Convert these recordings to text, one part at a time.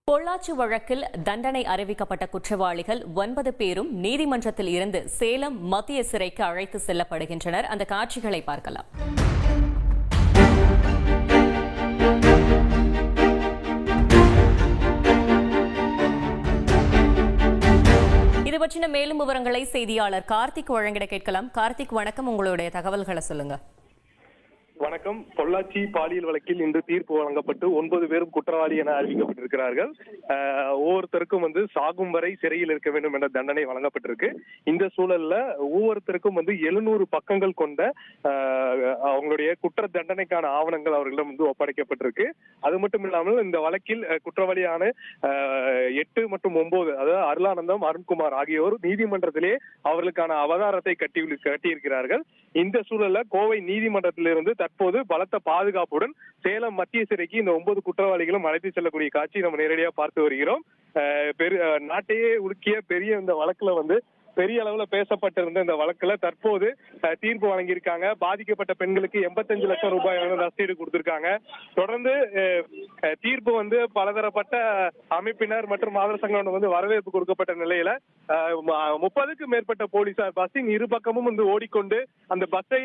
பொள்ளாச்சி வழக்கில் தண்டனை அறிவிக்கப்பட்ட குற்றவாளிகள் 9 பேரும் நீதிமன்றத்தில் இருந்து சேலம் மத்திய சிறைக்கு அழைத்து செல்லப்படுகின்றனர். அந்த காட்சிகளை பார்க்கலாம். இது பற்றின மேலும் விவரங்களை செய்தியாளர் கார்த்திக் வழங்கிட கேட்கலாம். கார்த்திக், வணக்கம். உங்களுடைய தகவல்களை சொல்லுங்க. வணக்கம். பொள்ளாச்சி பாலியல் வழக்கில் இன்று தீர்ப்பு வழங்கப்பட்டு 9 பேரும் குற்றவாளி என அறிவிக்கப்பட்டிருக்கிறார்கள். ஒவ்வொருத்தருக்கும் சாகும் வரை சிறையில் இருக்க வேண்டும் என்ற தண்டனை வழங்கப்பட்டிருக்கு. இந்த சூழல்ல ஒவ்வொருத்தருக்கும் 700 பக்கங்கள் கொண்ட அவங்களுடைய குற்ற தண்டனைக்கான ஆவணங்கள் அவர்களிடம் ஒப்படைக்கப்பட்டிருக்கு. அது மட்டும் இல்லாமல் இந்த வழக்கில் குற்றவாளியான 8 மற்றும் 9, அதாவது அருளானந்தம், அருண்குமார் ஆகியோர் நீதிமன்றத்திலே அவர்களுக்கான அவதாரத்தை கட்டியிருக்கிறார்கள். இந்த சூழல்ல கோவை நீதிமன்றத்திலிருந்து தற்போது பலத்த பாதுகாப்புடன் சேலம் மத்திய சிறைக்கு இந்த 9 குற்றவாளிகளும் அழைத்து செல்லக்கூடிய காட்சி நம்ம நேரடியாக பார்த்து வருகிறோம். நாட்டையே உலுக்கிய பெரிய இந்த வழக்குல பெரிய அளவுல பேசப்பட்டிருந்த இந்த வழக்குல தற்போது தீர்ப்பு வழங்கியிருக்காங்க. பாதிக்கப்பட்ட பெண்களுக்கு 85 லட்சம் ரூபாய் நஷ்டீடு கொடுத்திருக்காங்க. தொடர்ந்து தீர்ப்பு பலதரப்பட்ட அமைப்பினர் மற்றும் மாதர் சங்கம் வரவேற்பு கொடுக்கப்பட்ட நிலையில 30க்கும் மேற்பட்ட போலீசார் பஸ்ஸின் இரு பக்கமும் ஓடிக்கொண்டு அந்த பஸ்ஸை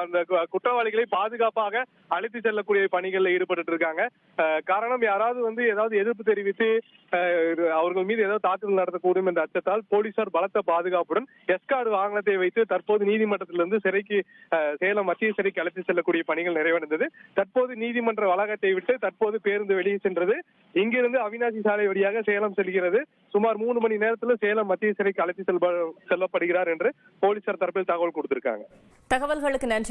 அந்த குற்றவாளிகளை பாதுகாப்பாக அழைத்து செல்லக்கூடிய பணிகளில் ஈடுபட்டு இருக்காங்க. காரணம், யாராவது ஏதாவது எதிர்ப்பு தெரிவித்து அவர்கள் மீது ஏதாவது தாக்குதல் நடத்தக்கூடும் என்ற அச்சத்தால் போலீசார் பலத்த பாதுகாப்புடன் எஸ்கார்டு வாகனத்தை வைத்து தற்போது நீதிமன்றத்திலிருந்து சிறைக்கு சேலம் மத்திய சிறைக்கு அழைத்து செல்லக்கூடிய பணிகள் நிறைவடைந்தது. தற்போது நீதிமன்ற வளாகத்தை விட்டு தற்போது பேருந்து வெளியே சென்றது. இங்கிருந்து அவினாசி சாலை வழியாக சேலம் செல்கிறது. சுமார் 3 மணி நேரத்தில் சேலம் மத்திய சிறைக்கு அழைத்து செல்லப்படுகிறார் என்று போலீசார் தரப்பில் தகவல் கொடுத்திருக்காங்க. தகவல்களுக்கு நன்றி.